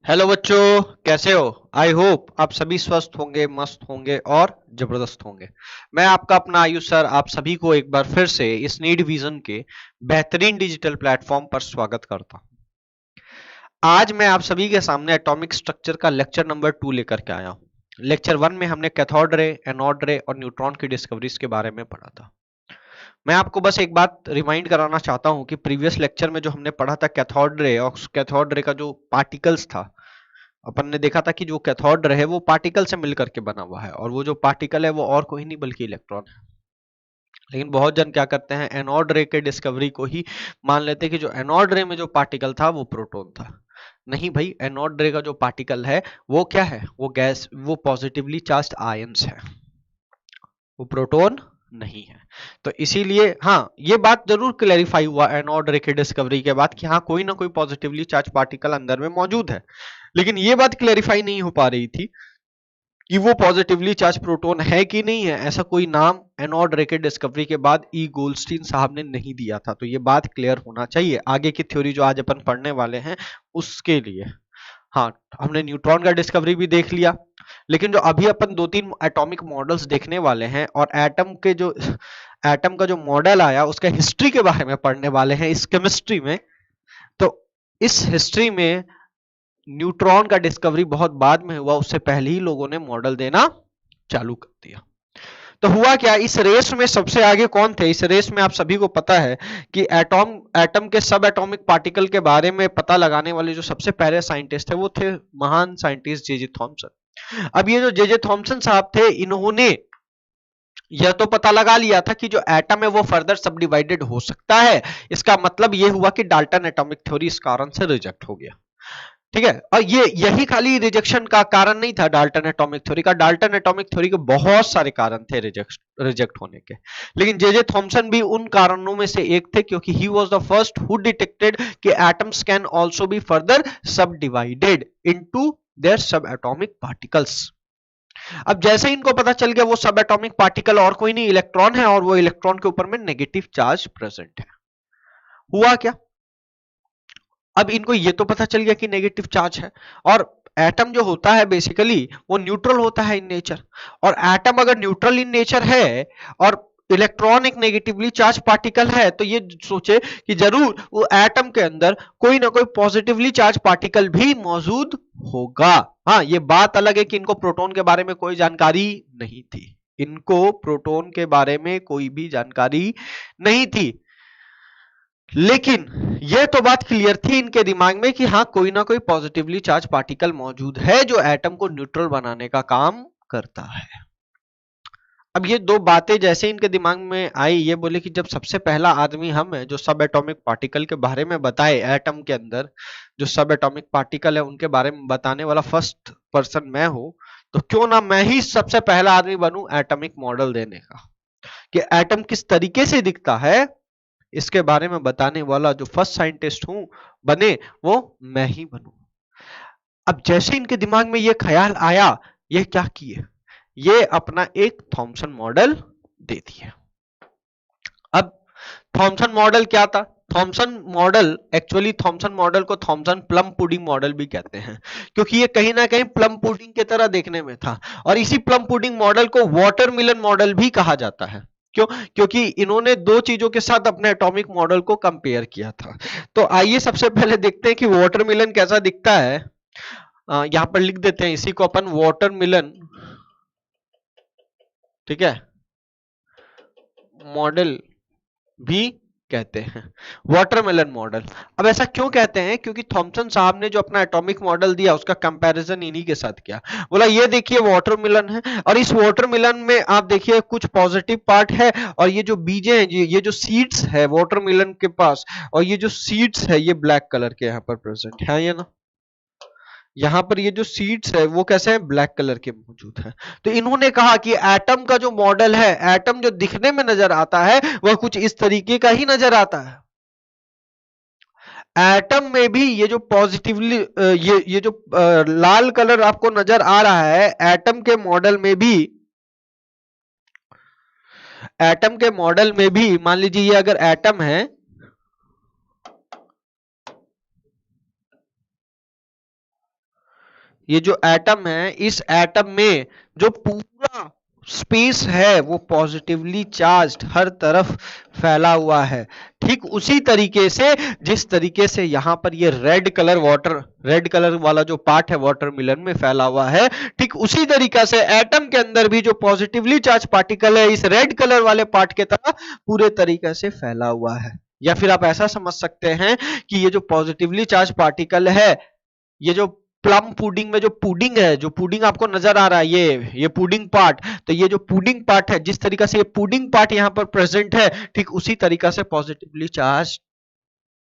Hello बच्चों, कैसे हो? आई होप आप सभी स्वस्थ होंगे, मस्त होंगे और जबरदस्त होंगे। मैं आपका अपना आयुष सर आप सभी को एक बार फिर से इस नीड विजन के बेहतरीन डिजिटल प्लेटफॉर्म पर स्वागत करता हूं। आज मैं आप सभी के सामने एटॉमिक स्ट्रक्चर का लेक्चर नंबर 2 लेकर के आया हूं। लेक्चर 1 में हमने कैथोड रे, एनोड रे और न्यूट्रॉन की डिस्कवरीज के बारे में पढ़ा था। मैं आपको बस एक बात रिमाइंड कराना चाहता हूं कि प्रीवियस लेक्चर में जो हमने पढ़ा था कैथोड रे, और कैथोड रे का जो पार्टिकल्स था, अपन ने देखा था कि जो कैथोड है वो पार्टिकल से मिलकर के बना हुआ है, और वो जो पार्टिकल है वो और कोई नहीं बल्कि इलेक्ट्रॉन है। लेकिन बहुत जन क्या करते हैं, एनोड रे के डिस्कवरी को ही मान लेते हैं कि जो एनोड रे में जो पार्टिकल था वो प्रोटॉन था। नहीं भाई, एनोड रे का जो पार्टिकल है वो क्या है? वो गैस, वो पॉजिटिवली चार्ज्ड आयंस है, वो प्रोटॉन नहीं है। तो इसीलिए हाँ, ये बात जरूर क्लैरिफाई हुआ एनोड रे की डिस्कवरी के बाद कि हाँ, कोई ना कोई पॉजिटिवली चार्ज पार्टिकल अंदर में मौजूद है। लेकिन ये बात क्लैरिफाई नहीं हो पा रही थी कि वो पॉजिटिवली चार्ज प्रोटॉन है कि नहीं है। ऐसा कोई नाम एनोड रे के डिस्कवरी के बाद ई गोल्डस्टीन साहब ने नहीं दिया था। तो ये बात क्लियर होना चाहिए आगे की थ्योरी जो आज अपन पढ़ने वाले हैं उसके लिए। हाँ, हमने न्यूट्रॉन का डिस्कवरी भी देख लिया, लेकिन जो अभी अपन दो तीन एटॉमिक मॉडल्स देखने वाले हैं और एटम का जो मॉडल आया उसका हिस्ट्री के बारे में पढ़ने वाले हैं इस केमिस्ट्री में। तो इस हिस्ट्री में न्यूट्रॉन का डिस्कवरी बहुत बाद में हुआ, उससे पहले ही लोगों ने मॉडल देना चालू कर दिया। तो हुआ क्या, इस रेस में सबसे आगे कौन थे? इस रेस में आप सभी को पता है कि एटम के सब एटॉमिक पार्टिकल के बारे में पता लगाने वाले जो सबसे पहले साइंटिस्ट थे वो थे महान साइंटिस्ट जे जे थॉमसन। अब ये जो जे जे थॉमसन साहब थे, इन्होंने यह तो पता लगा लिया था कि जो एटम है वो फर्दर सब डिवाइडेड हो सकता है। इसका मतलब ये हुआ कि डाल्टन एटॉमिक थ्योरी इस कारण से रिजेक्ट हो गया। ठीक है, और ये यही खाली रिजेक्शन का कारण नहीं था डाल्टन एटॉमिक थ्योरी का। डाल्टन एटॉमिक थ्योरी के बहुत सारे कारण थे रिजेक्ट होने के, लेकिन जे जे थॉमसन भी उन कारणों में से एक थे, क्योंकि he was the first who detected कि atoms can also be further subdivided into their subatomic particles. अब जैसे ही इनको पता चल गया वो सब एटॉमिक पार्टिकल और कोई नहीं इलेक्ट्रॉन है, और वो इलेक्ट्रॉन के ऊपर में नेगेटिव चार्ज प्रेजेंट है। हुआ क्या, अब इनको ये तो पता चल गया कि नेगेटिव चार्ज है, और एटम जो होता है बेसिकली वो न्यूट्रल होता है इन नेचर। और एटम अगर न्यूट्रल इन नेचर है और इलेक्ट्रॉन एक नेगेटिवली चार्ज पार्टिकल है, तो ये सोचे कि जरूर वो एटम के अंदर कोई ना कोई पॉजिटिवली चार्ज पार्टिकल भी मौजूद होगा। हाँ, ये बात अलग है कि इनको प्रोटॉन के बारे में कोई जानकारी नहीं थी। इनको प्रोटॉन के बारे में कोई भी जानकारी नहीं थी, लेकिन यह तो बात क्लियर थी इनके दिमाग में कि हाँ, कोई ना कोई पॉजिटिवली चार्ज पार्टिकल मौजूद है जो एटम को न्यूट्रल बनाने का काम करता है। अब ये दो बातें जैसे इनके दिमाग में आई, ये बोले कि जब सबसे पहला आदमी हम है जो सब एटॉमिक पार्टिकल के बारे में बताए, एटम के अंदर जो सब एटॉमिक पार्टिकल है उनके बारे में बताने वाला फर्स्ट पर्सन मैं हूं, तो क्यों ना मैं ही सबसे पहला आदमी बनूं एटॉमिक मॉडल देने का, कि एटम किस तरीके से दिखता है इसके बारे में बताने वाला जो फर्स्ट साइंटिस्ट हूं बने, वो मैं ही बनूं। अब जैसे इनके दिमाग में ये ख्याल आया, ये क्या किए, ये अपना एक थॉमसन मॉडल दे दिए। अब थॉमसन मॉडल क्या था? थॉमसन मॉडल को थॉमसन प्लम पुडिंग मॉडल भी कहते हैं, क्योंकि ये कहीं ना कहीं प्लम पुडिंग की तरह देखने में था। और इसी प्लम पुडिंग मॉडल को वाटरमेलन मॉडल भी कहा जाता है। क्यों? क्योंकि इन्होंने दो चीजों के साथ अपने एटॉमिक मॉडल को कंपेयर किया था। तो आइए सबसे पहले देखते हैं कि वाटरमेलन कैसा दिखता है। यहां पर लिख देते हैं इसी को अपन वाटरमेलन, ठीक है, मॉडल भी कहते हैं, वाटरमेलन मॉडल। अब ऐसा क्यों कहते हैं? क्योंकि थॉमसन साहब ने जो अपना एटॉमिक मॉडल दिया उसका कंपैरिजन इन्हीं के साथ किया। बोला ये देखिए वाटरमेलन है, और इस वाटरमेलन में आप देखिए कुछ पॉजिटिव पार्ट है, और ये जो बीजें हैं, ये जो सीड्स है वाटरमेलन के पास, और ये जो सीड्स है ये ब्लैक कलर के यहाँ पर प्रेजेंट है, ये ना, यहाँ पर ये जो सीड्स है वो कैसे हैं? ब्लैक कलर के मौजूद है। तो इन्होंने कहा कि एटम का जो मॉडल है, एटम जो दिखने में नजर आता है वह कुछ इस तरीके का ही नजर आता है। एटम में भी ये जो पॉजिटिवली ये जो लाल कलर आपको नजर आ रहा है, एटम के मॉडल में भी मान लीजिए ये अगर एटम है, ये जो एटम है, इस एटम में जो पूरा स्पेस है वो पॉजिटिवली चार्ज्ड हर तरफ फैला हुआ है। ठीक उसी तरीके से जिस तरीके से यहां पर ये रेड कलर वाला जो पार्ट है वाटरमेलन में फैला हुआ है, ठीक उसी तरीका से एटम के अंदर भी जो पॉजिटिवली चार्ज पार्टिकल है इस रेड कलर वाले पार्ट के तरह पूरे तरीके से फैला हुआ है। या फिर आप ऐसा समझ सकते हैं कि ये जो पॉजिटिवली चार्ज पार्टिकल है, ये जो प्लम पुडिंग में जो पुडिंग है, जो पुडिंग आपको नजर आ रहा है, ये पुडिंग पार्ट, तो ये जो पुडिंग पार्ट है, जिस तरीका से ये पुडिंग पार्ट यहां पर प्रेजेंट है, ठीक उसी तरीका से पॉजिटिवली चार्ज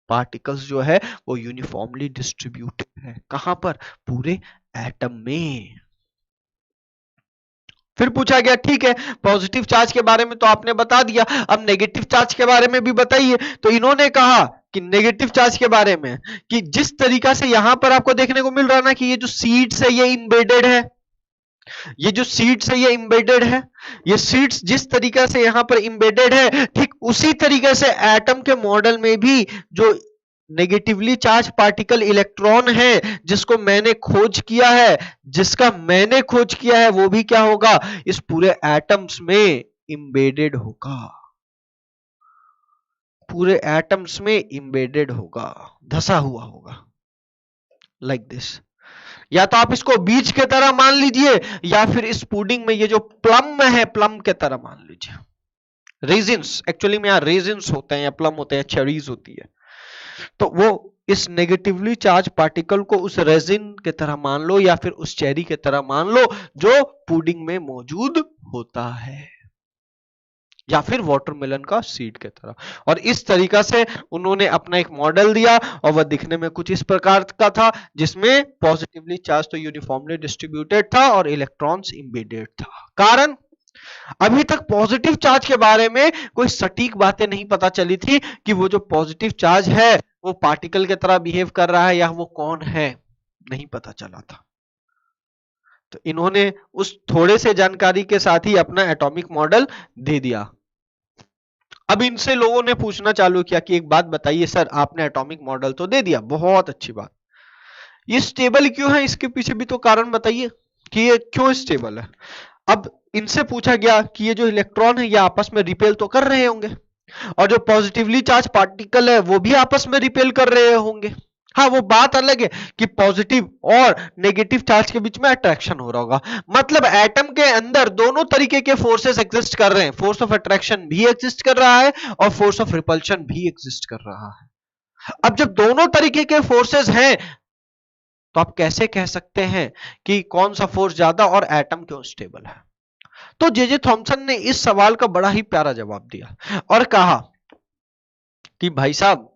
पार्टिकल्स जो है वो यूनिफॉर्मली डिस्ट्रीब्यूटेड है। कहां पर? पूरे एटम में। फिर पूछा गया ठीक है पॉजिटिव चार्ज के बारे में तो आपने बता दिया, अब नेगेटिव चार्ज के बारे में भी बताइए। तो इन्होंने कहा कि नेगेटिव चार्ज के बारे में कि जिस तरीका से यहां पर आपको देखने को मिल रहा है ना कि ये जो सीड्स है ये इंबेडेड है, ये जो सीड्स है ये इंबेडेड है, ये सीड्स जिस तरीका से यहां पर इंबेडेड है, ठीक उसी तरीके से एटम के मॉडल में भी जो नेगेटिवली चार्ज पार्टिकल इलेक्ट्रॉन है जिसको मैंने खोज किया है, जिसका मैंने खोज किया है, वो भी क्या होगा? इस पूरे एटम्स में इंबेडेड होगा, पूरे एटम्स में इंबेडेड होगा, धसा हुआ होगा, लाइक दिस। या तो आप इसको बीज के तरह मान लीजिए या फिर इस पुडिंग में ये जो प्लम है प्लम के तरह मान लीजिए। रेजिन्स, एक्चुअली में यहाँ रेजिन्स होते हैं या प्लम होते हैं, चेरीज होती है, तो वो इस नेगेटिवली चार्ज पार्टिकल को उस रेजिन के तरह मान लो या फिर उस चेरी के तरह मान लो जो पुडिंग में मौजूद होता है, या फिर वाटरमेलन का सीड के तरह। और इस तरीका से उन्होंने अपना एक मॉडल दिया और वह दिखने में कुछ इस प्रकार का था जिसमें पॉजिटिवली चार्ज तो यूनिफॉर्मली डिस्ट्रीब्यूटेड था और इलेक्ट्रॉन्स इंबेडेड था। कारण अभी तक पॉजिटिव चार्ज के बारे में कोई सटीक बातें नहीं पता चली थी कि वो जो पॉजिटिव चार्ज है वो पार्टिकल की तरह बिहेव कर रहा है या वो कौन है, नहीं पता चला था। तो इन्होंने उस थोड़े से जानकारी के साथ ही अपना एटॉमिक मॉडल दे दिया। अब इनसे लोगों ने पूछना चालू किया कि एक बात बताइए सर, आपने एटॉमिक मॉडल तो दे दिया, बहुत अच्छी बात, ये स्टेबल क्यों है? इसके पीछे भी तो कारण बताइए कि ये क्यों स्टेबल है। अब इनसे पूछा गया कि ये जो इलेक्ट्रॉन है ये आपस में रिपेल तो कर रहे होंगे और जो पॉजिटिवली चार्ज पार्टिकल है वो भी आपस में रिपेल कर रहे होंगे। हाँ, वो बात अलग है कि पॉजिटिव और नेगेटिव चार्ज के बीच में अट्रैक्शन हो रहा होगा, मतलब एटम के अंदर दोनों तरीके के फोर्सेस एग्जिस्ट कर रहे हैं, फोर्स ऑफ अट्रैक्शन भी एग्जिस्ट कर रहा है और फोर्स ऑफ रिपल्शन भी एग्जिस्ट कर रहा है। अब जब दोनों तरीके के फोर्सेस हैं तो आप कैसे कह सकते हैं कि कौन सा फोर्स ज्यादा और एटम क्यों स्टेबल है? तो जे थॉमसन ने इस सवाल का बड़ा ही प्यारा जवाब दिया और कहा कि भाई साहब,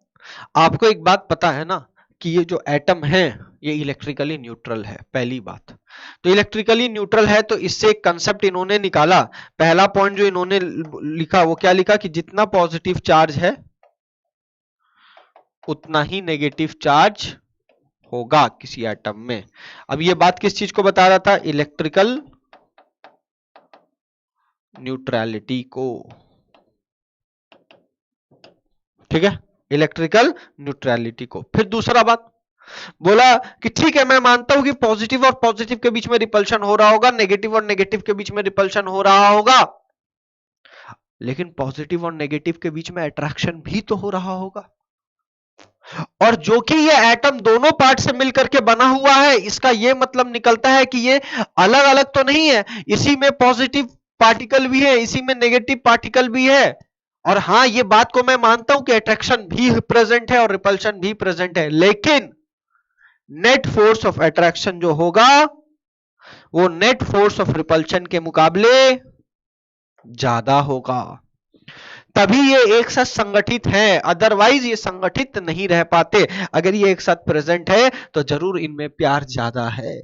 आपको एक बात पता है ना कि ये जो एटम है ये इलेक्ट्रिकली न्यूट्रल है। पहली बात तो इलेक्ट्रिकली न्यूट्रल है, तो इससे एक कंसेप्ट इन्होंने निकाला। पहला पॉइंट जो इन्होंने लिखा वो क्या लिखा कि जितना पॉजिटिव चार्ज है उतना ही नेगेटिव चार्ज होगा किसी एटम में। अब ये बात किस चीज को बता रहा था? इलेक्ट्रिकल न्यूट्रलिटी को, ठीक है, इलेक्ट्रिकल न्यूट्रलिटी को। फिर दूसरा बात बोला कि ठीक है मैं मानता हूं कि पॉजिटिव और पॉजिटिव के बीच में रिपल्शन हो रहा होगा, नेगेटिव और नेगेटिव के बीच में रिपल्शन हो रहा होगा, लेकिन पॉजिटिव और नेगेटिव के बीच में अट्रैक्शन भी तो हो रहा होगा। और जो कि ये एटम दोनों पार्ट से मिलकर के बना हुआ है, इसका ये मतलब निकलता है कि ये अलग अलग तो नहीं है, इसी में पॉजिटिव पार्टिकल भी है, इसी में नेगेटिव पार्टिकल भी है। और हाँ, ये बात को मैं मानता हूं कि अट्रैक्शन भी प्रेजेंट है और रिपल्शन भी प्रेजेंट है, लेकिन नेट फोर्स ऑफ अट्रैक्शन जो होगा वो नेट फोर्स ऑफ रिपल्शन के मुकाबले ज्यादा होगा, तभी ये एक साथ संगठित हैं, अदरवाइज ये संगठित नहीं रह पाते। अगर ये एक साथ प्रेजेंट है तो जरूर इनमें प्यार ज्यादा है,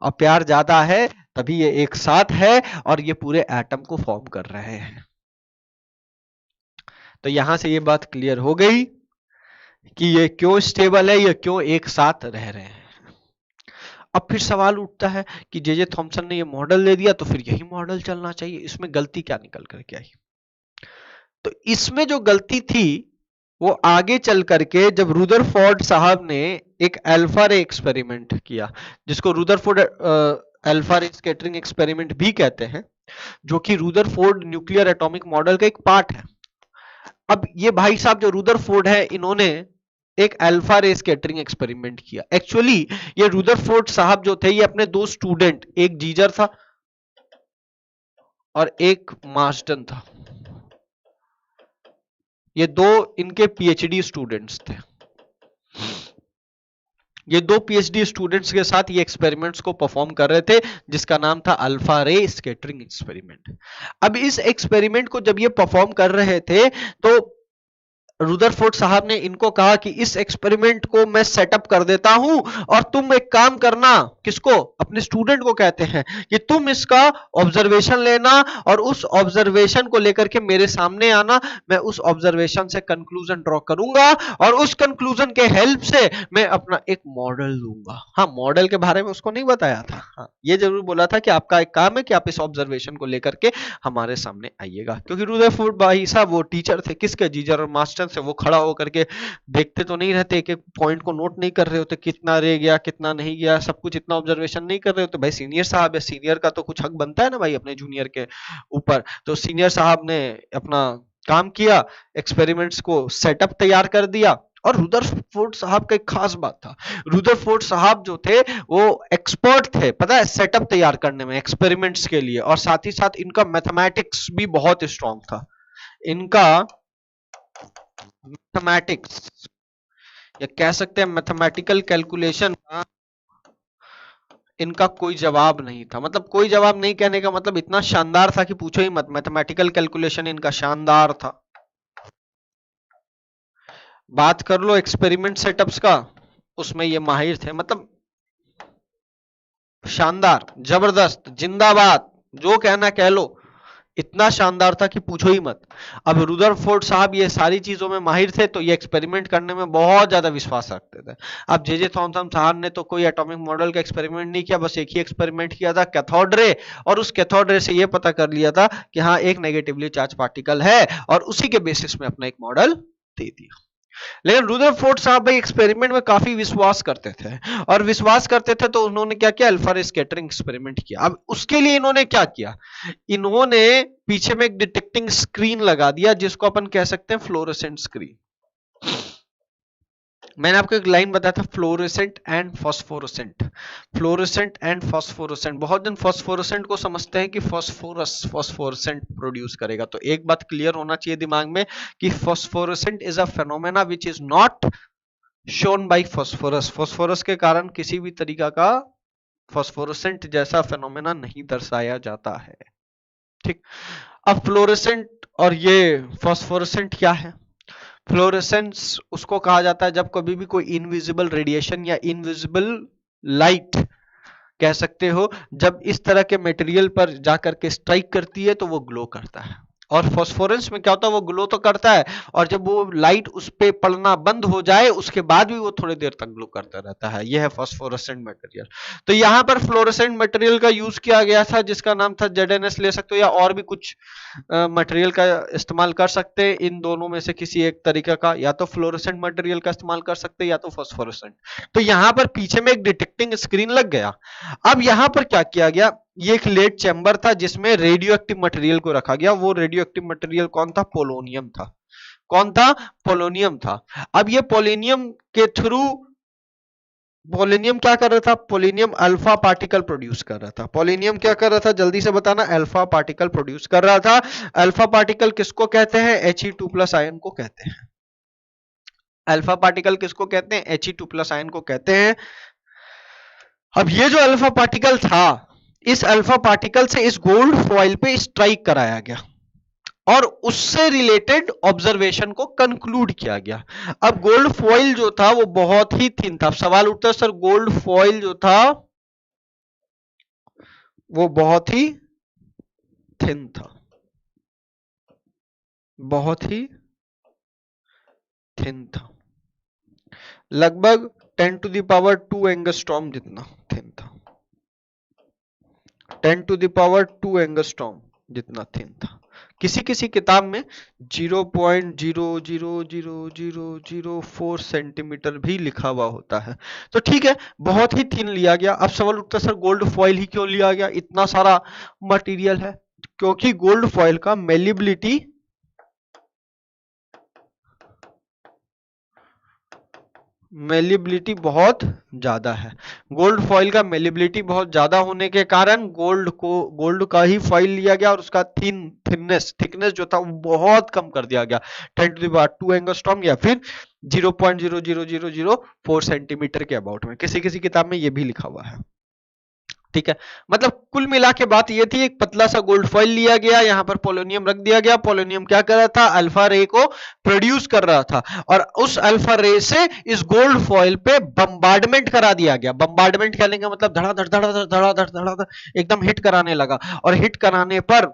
और प्यार ज्यादा है तभी ये एक साथ है और ये पूरे एटम को फॉर्म कर रहे हैं। तो यहां से ये बात क्लियर हो गई कि ये क्यों स्टेबल है, ये क्यों एक साथ रह रहे हैं। अब फिर सवाल उठता है कि जे थॉमसन ने ये मॉडल दे दिया तो फिर यही मॉडल चलना चाहिए, इसमें गलती क्या निकल करके आई? तो इसमें जो गलती थी वो आगे चल करके जब रुदरफोर्ड साहब ने एक अल्फा रे एक्सपेरिमेंट किया, जिसको रुदरफोर्ड अल्फा रे स्कैटरिंग एक्सपेरिमेंट भी कहते हैं, जो कि रुदरफोर्ड न्यूक्लियर एटॉमिक मॉडल का एक पार्ट है। अब ये भाई साहब जो रुदरफोर्ड है, इन्होंने एक अल्फा रे स्कैटरिंग एक्सपेरिमेंट किया। एक्चुअली ये रुदरफोर्ड साहब जो थे, ये अपने दो स्टूडेंट, एक जीजर था और एक मार्सटन था, ये दो इनके पीएचडी स्टूडेंट्स थे। ये दो पीएचडी स्टूडेंट्स के साथ ये एक्सपेरिमेंट्स को परफॉर्म कर रहे थे, जिसका नाम था अल्फा रे स्कैटरिंग एक्सपेरिमेंट। अब इस एक्सपेरिमेंट को जब ये परफॉर्म कर रहे थे, तो रुदरफोर्ड साहब ने इनको कहा कि इस एक्सपेरिमेंट को मैं सेटअप कर देता हूं और तुम एक काम करना, किसको, अपने स्टूडेंट को कहते हैं कि तुम इसका ऑब्जर्वेशन लेना और उस ऑब्जर्वेशन को लेकर के मेरे सामने आना, मैं उस ऑब्जर्वेशन से कंक्लूजन ड्रॉ करूंगा और उस कंक्लूजन के हेल्प से मैं अपना एक मॉडल दूंगा। हाँ, मॉडल के बारे में उसको नहीं बताया था, हाँ ये जरूर बोला था कि आपका एक काम है कि आप इस ऑब्जर्वेशन को लेकर के हमारे सामने आइएगा। क्योंकि रुदरफोर्ड भाई साहब वो टीचर थे, किसके, जीजर और मास्टर से। वो खड़ा होकर के देखते तो नहीं रहते, एक एक पॉइंट को नोट नहीं कर रहे होते, कितना रह गया कितना नहीं गया, सब कुछ इतना ऑब्जर्वेशन नहीं कर रहे होते। भाई सीनियर साहब है, सीनियर का तो कुछ हक बनता है ना भाई अपने जूनियर के ऊपर। तो सीनियर साहब ने अपना काम किया, एक्सपेरिमेंट्स को सेटअप तैयार कर दिया। और रुदरफोर्ड साहब का एक खास बात था, रुदरफोर्ड साहब जो थे वो एक्सपर्ट थे, पता है, सेटअप तैयार करने में एक्सपेरिमेंट्स के लिए। और साथ ही साथ इनका मैथमेटिक्स भी बहुत स्ट्रांग था। इनका मैथमेटिक्स, या कह सकते हैं मैथमेटिकल कैलकुलेशन का इनका कोई जवाब नहीं था। मतलब कोई जवाब नहीं कहने का मतलब इतना शानदार था कि पूछो ही मत। मैथमेटिकल कैलकुलेशन इनका शानदार था। बात कर लो एक्सपेरिमेंट सेटअप्स का, उसमें ये माहिर थे। मतलब शानदार, जबरदस्त, जिंदाबाद, जो कहना कह लो, इतना शानदार था कि पूछो ही मत। अब रुदरफोर्ड साहब ये सारी चीजों में माहिर थे, तो ये एक्सपेरिमेंट करने में बहुत ज्यादा विश्वास रखते थे। अब जे थॉमसन साहब ने तो कोई एटॉमिक मॉडल का एक्सपेरिमेंट नहीं किया, बस एक ही एक्सपेरिमेंट किया था, कैथोड रे। और उस कैथोड रे से ये पता कर लिया था कि हाँ एक नेगेटिवली चार्ज पार्टिकल है, और उसी के बेसिस में अपना एक मॉडल दे दिया। लेकिन रुदरफोर्ड साहब भाई एक्सपेरिमेंट में काफी विश्वास करते थे, और विश्वास करते थे तो उन्होंने क्या किया, अल्फा रे स्कैटरिंग एक्सपेरिमेंट किया। अब उसके लिए इन्होंने क्या किया, इन्होंने पीछे में एक डिटेक्टिंग स्क्रीन लगा दिया, जिसको अपन कह सकते हैं फ्लोरोसेंट स्क्रीन। मैंने आपको एक लाइन बताया था, फ्लोरोसेंट एंड फॉस्फोरोसेंट, फ्लोरोसेंट एंड फॉस्फोरोसेंट। बहुत जन फॉस्फोरोसेंट को समझते हैं कि फॉस्फोरस फॉस्फोरोसेंट प्रोड्यूस करेगा। तो एक बात क्लियर होना चाहिए दिमाग में कि phosphorescent is a phenomena which is not shown by phosphorus. Phosphorus के कारण किसी भी तरीका का फॉस्फोरोसेंट जैसा फेनोमेना नहीं दर्शाया जाता है। ठीक, अब फ्लोरोसेंट और ये फॉस्फोरोसेंट क्या है। फ्लोरेसेंस उसको कहा जाता है जब कभी भी कोई इनविजिबल रेडिएशन या इनविजिबल लाइट कह सकते हो, जब इस तरह के मटेरियल पर जाकर के स्ट्राइक करती है तो वो ग्लो करता है। और फॉस्फोरेंस में क्या होता है, वो ग्लो तो करता है, और जब वो लाइट उस पे पड़ना बंद हो जाए उसके बाद भी वो थोड़ी देर तक ग्लो करता रहता है। यह है फॉस्फोरेसेंट मटेरियल। तो यहां पर फ्लोरेसेंट मटेरियल का यूज किया गया था, जिसका नाम था ZnS, ले सकते हो या और भी कुछ मटेरियल का इस्तेमाल कर सकते हैं। इन दोनों में से किसी एक तरीके का, या तो फ्लोरेसेंट मटेरियल का इस्तेमाल कर सकते हैं या तो फॉस्फोरेसेंट। तो यहां पर पीछे में एक डिटेक्टिंग स्क्रीन लग गया। अब यहां पर क्या किया गया, ये एक लेड चैम्बर था जिसमें रेडियो एक्टिव मटेरियल को रखा गया। वो रेडियो एक्टिव मटेरियल कौन था, पोलोनियम था। कौन था, पोलोनियम था। अब ये पोलोनियम के थ्रू, पोलोनियम क्या कर रहा था, पोलोनियम अल्फा पार्टिकल प्रोड्यूस कर रहा था। पोलोनियम क्या कर रहा था, जल्दी से बताना, अल्फा पार्टिकल प्रोड्यूस कर रहा था। अल्फा पार्टिकल किसको कहते हैं, He2+ आयन को कहते हैं। अल्फा पार्टिकल किसको कहते हैं, He2+ आयन को कहते हैं। अब ये जो अल्फा पार्टिकल था, इस अल्फा पार्टिकल से इस गोल्ड फॉइल पे स्ट्राइक कराया गया और उससे रिलेटेड ऑब्जर्वेशन को कंक्लूड किया गया। अब गोल्ड फॉइल जो था वो बहुत ही थिन था। अब सवाल उठता है, सर गोल्ड फॉइल जो था वो बहुत ही थिन था, बहुत ही थिन था, लगभग 10⁻² एंगस्ट्रॉम जितना थिन था, 10⁻² एंगस्ट्रॉम जितना थिन था। किसी किसी किताब में 0.0000004 सेंटीमीटर भी लिखा हुआ होता है। तो ठीक है, बहुत ही थिन लिया गया। अब सवाल उठता है सर गोल्ड फॉइल ही क्यों लिया गया, इतना सारा मटेरियल है। क्योंकि गोल्ड फॉइल का मेलिबिलिटी बहुत ज्यादा है। गोल्ड फॉइल का मेलिबिलिटी बहुत ज्यादा होने के कारण गोल्ड का ही फॉइल लिया गया और उसका थिकनेस जो था वो बहुत कम कर दिया गया, 10⁻² एंगस्ट्रॉम या फिर 0.00004 सेंटीमीटर के अबाउट में। किसी किसी किताब में ये भी लिखा हुआ है। ठीक है, मतलब कुल मिला के बात ये थी, एक पतला सा गोल्ड फॉइल लिया गया, यहां पर पोलोनियम रख दिया गया। पोलोनियम क्या कर रहा था, अल्फा रे को प्रोड्यूस कर रहा था और उस अल्फा रे से इस गोल्ड फॉइल पे बम्बार्डमेंट करा दिया गया। बम्बार्डमेंट कहने का मतलब धड़ाधड़ धड़ाधड़ धड़ाधड़ धड़ाधड़ एकदम हिट कराने लगा। और हिट कराने पर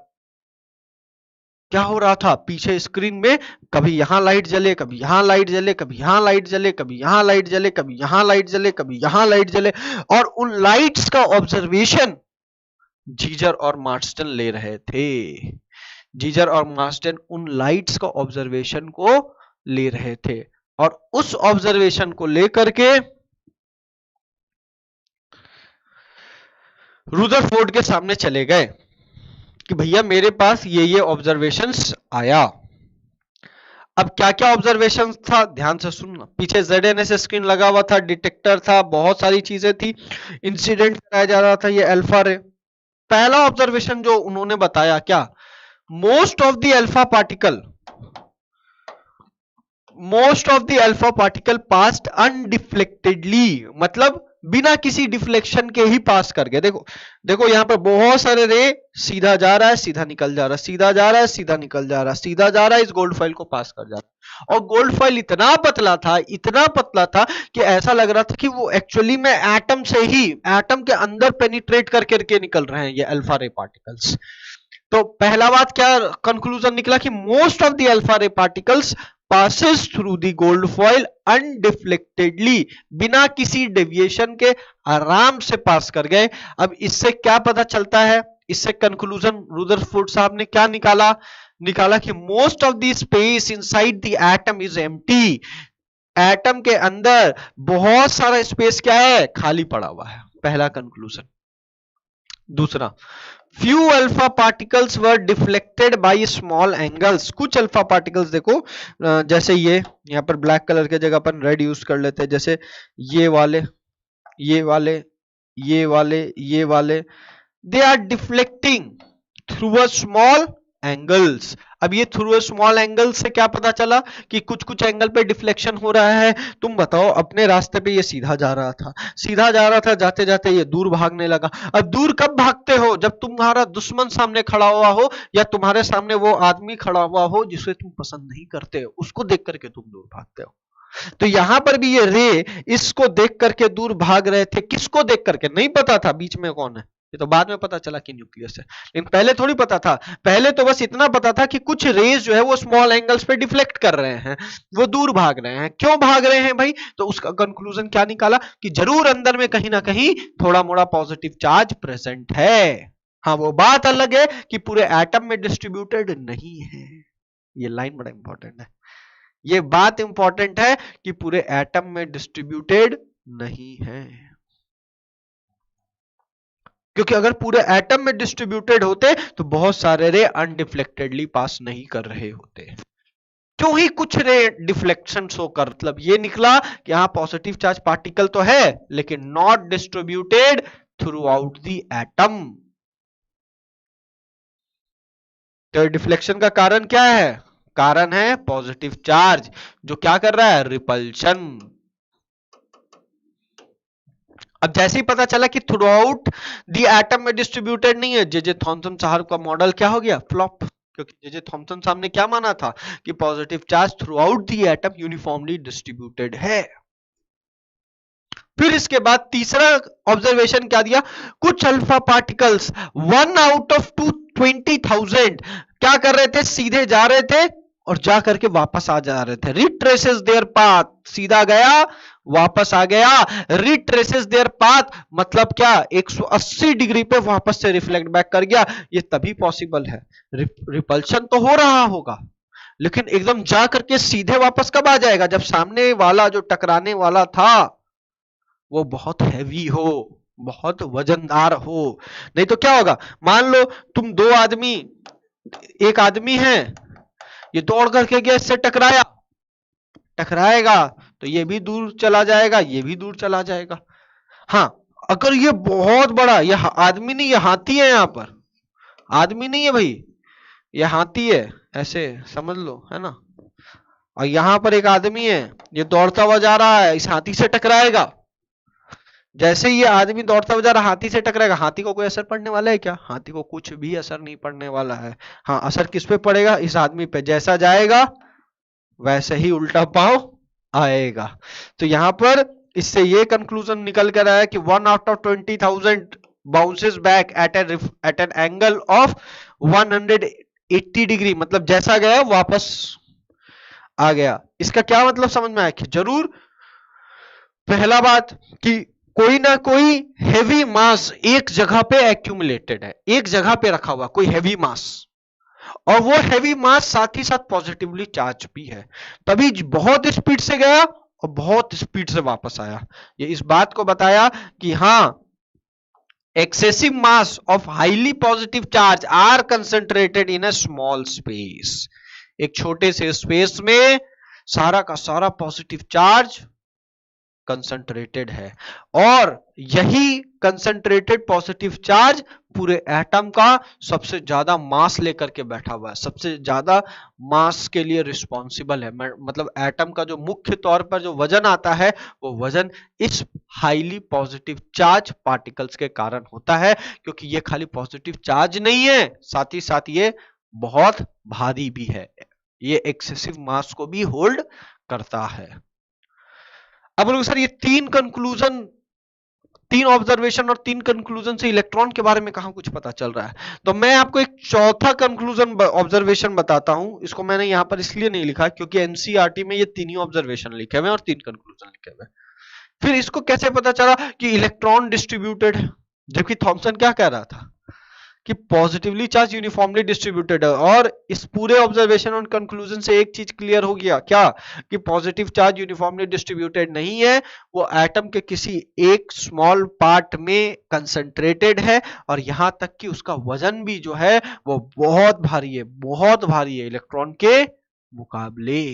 क्या हो रहा था, पीछे स्क्रीन में कभी यहां लाइट जले, कभी यहां लाइट जले, कभी यहां लाइट जले, कभी यहां लाइट जले, कभी यहां लाइट जले, कभी यहां लाइट जले। और उन लाइट्स का ऑब्जर्वेशन जीजर और मार्स्टन ले रहे थे। जीजर और मार्स्टन उन लाइट्स का ऑब्जर्वेशन को ले रहे थे और उस ऑब्जर्वेशन को लेकर के रुदरफोर्ड के सामने चले गए कि भैया मेरे पास ये ऑब्जर्वेशंस आया। अब क्या क्या ऑब्जर्वेशन था, ध्यान से सुनना। पीछे ZNS स्क्रीन लगा हुआ था, डिटेक्टर था, बहुत सारी चीजें थी, इंसिडेंट कराया जा रहा था, ये अल्फा रे। पहला ऑब्जर्वेशन जो उन्होंने बताया, क्या, most of the alpha particle passed undeflectedly, मतलब बिना किसी डिफ्लेक्शन के ही पास कर गए। देखो यहां पर बहुत सारे रे सीधा जा रहा है, सीधा निकल जा रहा है, सीधा जा रहा है, सीधा निकल जा रहा है, सीधा जा रहा है, इस गोल्ड फॉइल को पास कर जा रहा है। और गोल्ड फॉइल इतना पतला था कि ऐसा लग रहा था कि वो एक्चुअली में एटम से ही, एटम के अंदर पेनिट्रेट करके निकल रहे हैं ये अल्फा रे पार्टिकल्स। तो पहला बात क्या कंक्लूजन निकला कि मोस्ट ऑफ द अल्फा रे particles passes through the gold foil undeflectedly, बिना किसी डेविएशन के आराम से पास कर गए। अब इससे क्या पता चलता है, इससे कंक्लूजन रुदरफोर्ड साहब ने क्या निकाला कि most of the space inside the atom is empty, atom के अंदर बहुत सारा स्पेस क्या है, खाली पड़ा हुआ है। पहला कंक्लूजन। दूसरा, few alpha particles were deflected by small angles. कुछ अल्फा पार्टिकल्स देखो, जैसे ये यहाँ पर ब्लैक कलर के जगह पर रेड यूज कर लेते हैं, जैसे ये वाले, ये वाले, ये वाले, ये वाले, they are deflecting through a small angles. अब ये थ्रू स्मॉल एंगल से क्या पता चला कि कुछ कुछ एंगल पे डिफ्लेक्शन हो रहा है। तुम बताओ, अपने रास्ते पे ये सीधा जा रहा था, जाते जाते ये दूर भागने लगा। अब दूर कब भागते हो, जब तुम्हारा दुश्मन सामने खड़ा हुआ हो या तुम्हारे सामने वो आदमी खड़ा हुआ हो जिसे तुम पसंद नहीं करते हो, उसको देख करके तुम दूर भागते हो। तो यहां पर भी ये रे इसको देख करके दूर भाग रहे थे। किसको देख करके, नहीं पता था बीच में कौन है, ये तो बाद में पता चला कि न्यूक्लियस है, लेकिन पहले थोड़ी पता था। पहले तो बस इतना पता था कि कुछ रेज जो है वो स्मॉल एंगल्स पे डिफ्लेक्ट कर रहे हैं, वो दूर भाग रहे हैं। क्यों भाग रहे हैं भाई, तो उसका कंक्लूजन क्या निकाला कि जरूर अंदर में कहीं ना कहीं थोड़ा मोड़ा पॉजिटिव चार्ज प्रेजेंट है। हाँ, वो बात अलग है कि पूरे एटम में डिस्ट्रीब्यूटेड नहीं है। ये लाइन बड़ा इंपॉर्टेंट है, ये बात इंपॉर्टेंट है कि पूरे एटम में डिस्ट्रीब्यूटेड नहीं है। क्योंकि अगर पूरे एटम में डिस्ट्रीब्यूटेड होते तो बहुत सारे रे अनडिफ्लेक्टेडली पास नहीं कर रहे होते। क्यों ही कुछ रे डिफ्लेक्शन शो कर, मतलब ये निकला कि यहां पॉजिटिव चार्ज पार्टिकल तो है लेकिन not distributed through out the atom. तो डिफ्लेक्शन का कारण क्या है, कारण है पॉजिटिव चार्ज जो क्या कर रहा है, रिपल्शन। अब जैसे ही पता चला कि थ्रू आउट दी एटम में डिस्ट्रीब्यूटेड नहीं है, जे थॉमसन साहब का मॉडल क्या हो गया, फ्लॉप। क्योंकि जे थॉमसन साहब ने क्या माना था कि positive charge through out the atom uniformly distributed है। फिर इसके बाद तीसरा ऑब्जर्वेशन क्या दिया, कुछ अल्फा पार्टिकल्स 1 आउट ऑफ 20,000 क्या कर रहे थे, सीधे जा रहे थे और जा करके वापस आ जा रहे थे। रिट्रेसेस देयर पाथ, सीधा गया वापस आ गया। रिट्रेसेस देयर पाथ मतलब क्या, 180 डिग्री पे वापस से रिफ्लेक्ट बैक कर गया। ये तभी पॉसिबल है, रिपल्शन तो हो रहा होगा लेकिन एकदम जा करके सीधे वापस कब आ जाएगा, जब सामने वाला जो टकराने वाला था वो बहुत हैवी हो, बहुत वजनदार हो। नहीं तो क्या होगा, मान लो तुम दो आदमी, एक आदमी है ये दौड़ करके गया, इससे टकराया, टकराएगा तो ये भी दूर चला जाएगा, ये भी दूर चला जाएगा। हाँ, अगर ये बहुत बड़ा, ये आदमी नहीं, ये हाथी है, यहां पर आदमी नहीं है भाई, ये हाथी है, ऐसे समझ लो, है ना। और यहां पर एक आदमी है, ये दौड़ता हुआ जा रहा है, इस हाथी से टकराएगा। जैसे ही ये आदमी दौड़ता हुआ जा रहा हाथी से टकराएगा, हाथी को कोई असर पड़ने वाला है क्या? हाथी को कुछ भी असर नहीं पड़ने वाला है। हाँ, असर किस पे पड़ेगा? इस आदमी पे, जैसा जाएगा वैसे ही उल्टा पांव आएगा। तो यहां पर इससे ये कंक्लूजन निकल कर आया कि 1 out of 20,000 bounces back at an angle of 180 degree, मतलब जैसा गया वापस आ गया। इसका क्या मतलब समझ में आया कि जरूर पहला बात कि कोई ना कोई हेवी मास एक जगह पे एक्यूमुलेटेड है, एक जगह पे रखा हुआ कोई हेवी मास, और वो हेवी मास साथ ही साथ पॉजिटिवली चार्ज भी है, तभी बहुत स्पीड से गया और बहुत स्पीड से वापस आया। ये इस बात को बताया कि हाँ, excessive mass of highly positive charge are concentrated in a small space, एक छोटे से स्पेस में सारा का सारा पॉजिटिव चार्ज कंसंट्रेटेड है, और यही कंसंट्रेटेड पॉजिटिव चार्ज पूरे एटम का सबसे ज्यादा मास लेकर के बैठा हुआ है, सबसे ज्यादा मास के लिए रिस्पॉन्सिबल है। मतलब एटम का जो मुख्य तौर पर जो वजन आता है वो वजन इस हाईली पॉजिटिव चार्ज पार्टिकल्स के कारण होता है, क्योंकि ये खाली पॉजिटिव चार्ज नहीं है, साथ ही साथ ये बहुत भारी भी है, ये एक्सेसिव मास को भी होल्ड करता है। अब लोग सर ये तीन ऑब्जर्वेशन और 3 कंक्लूजन से इलेक्ट्रॉन के बारे में कहां कुछ पता चल रहा है, तो मैं आपको एक चौथा कंक्लूजन ऑब्जर्वेशन बताता हूं। इसको मैंने यहां पर इसलिए नहीं लिखा क्योंकि एनसीईआरटी में ये 3 ही ऑब्जर्वेशन लिखे हुए और 3 कंक्लूजन लिखे हुए। फिर इसको कैसे पता चला कि इलेक्ट्रॉन डिस्ट्रीब्यूटेड है, जबकि थॉमसन क्या कह रहा था कि पॉजिटिवली चार्ज यूनिफॉर्मली डिस्ट्रीब्यूटेड है। और इस पूरे ऑब्जर्वेशन और कंक्लूजन से एक चीज क्लियर हो गया, क्या कि पॉजिटिव चार्ज यूनिफॉर्मली डिस्ट्रीब्यूटेड नहीं है, वो एटम के किसी एक स्मॉल पार्ट में कंसंट्रेटेड है, और यहां तक कि उसका वजन भी जो है वो बहुत भारी है, बहुत भारी है इलेक्ट्रॉन के मुकाबले।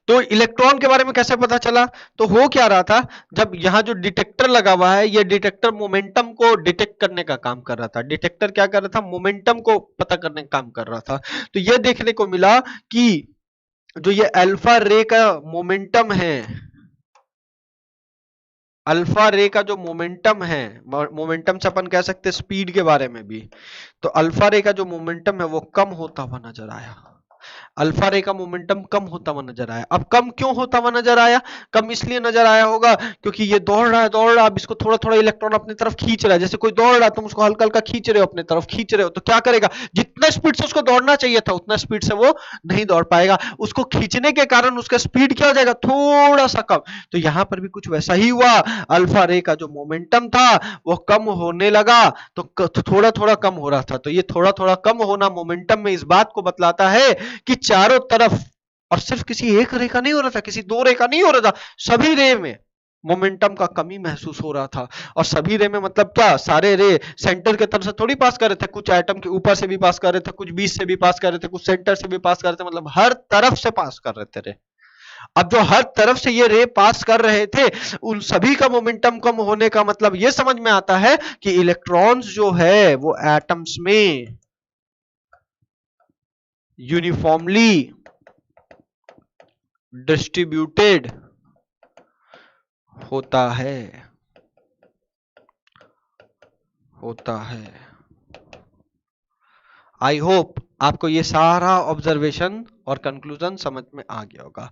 तो इलेक्ट्रॉन के बारे में कैसे पता चला, तो हो क्या रहा था, जब यहां जो डिटेक्टर लगा हुआ है, ये डिटेक्टर मोमेंटम को डिटेक्ट करने का काम कर रहा था। डिटेक्टर क्या कर रहा था, मोमेंटम को पता करने का काम कर रहा था। तो ये देखने को मिला कि जो ये अल्फा रे का मोमेंटम है, अल्फा रे का जो मोमेंटम है, मोमेंटम से अपन कह सकते स्पीड के बारे में भी, तो अल्फा रे का जो मोमेंटम है वो कम होता हुआ नजर आया। अल्फा रे का मोमेंटम कम होता हुआ नजर आया। अब कम क्यों होता हुआ नजर आया, कम इसलिए नजर आया होगा क्योंकि ये दौड़ रहा है, अब इसको थोड़ा थोड़ा इलेक्ट्रॉन अपनी तरफ खींच रहा है। जैसे कोई दौड़ रहा है, तुम उसको हल्का हल्का खींच रहे हो, अपनी तरफ खींच रहे हो, तो क्या करेगा, जितना स्पीड से उसको दौड़ना चाहिए था उतना स्पीड से वो नहीं दौड़ पाएगा, उसको खींचने के कारण उसका स्पीड क्या हो जाएगा, थोड़ा सा कम। तो यहां पर भी कुछ वैसा ही हुआ, अल्फा रे का जो मोमेंटम था वो कम होने लगा, तो थोड़ा थोड़ा कम हो रहा था। तो ये थोड़ा थोड़ा कम होना मोमेंटम में इस बात को बतलाता है कि चारों तरफ, और सिर्फ किसी एक रे का नहीं हो रहा था, किसी 2 रे का नहीं हो रहा था, सभी रे में मोमेंटम का कमी महसूस हो रहा था। और सभी रे में मतलब क्या, सारे रे सेंटर के तरफ से थोड़ी पास कर रहे थे, कुछ एटम के ऊपर से भी पास कर रहे थे, कुछ बीच से भी पास कर रहे थे, कुछ सेंटर से भी पास कर रहे थे, मतलब हर तरफ से पास कर रहे थे रे। अब जो हर तरफ से ये रे पास कर रहे थे, उन सभी का मोमेंटम कम होने का मतलब ये समझ में आता है कि इलेक्ट्रॉन्स जो है वो एटम्स में यूनिफॉर्मली डिस्ट्रीब्यूटेड होता है। आई होप आपको ये सारा ऑब्जर्वेशन और कंक्लूजन समझ में आ गया होगा।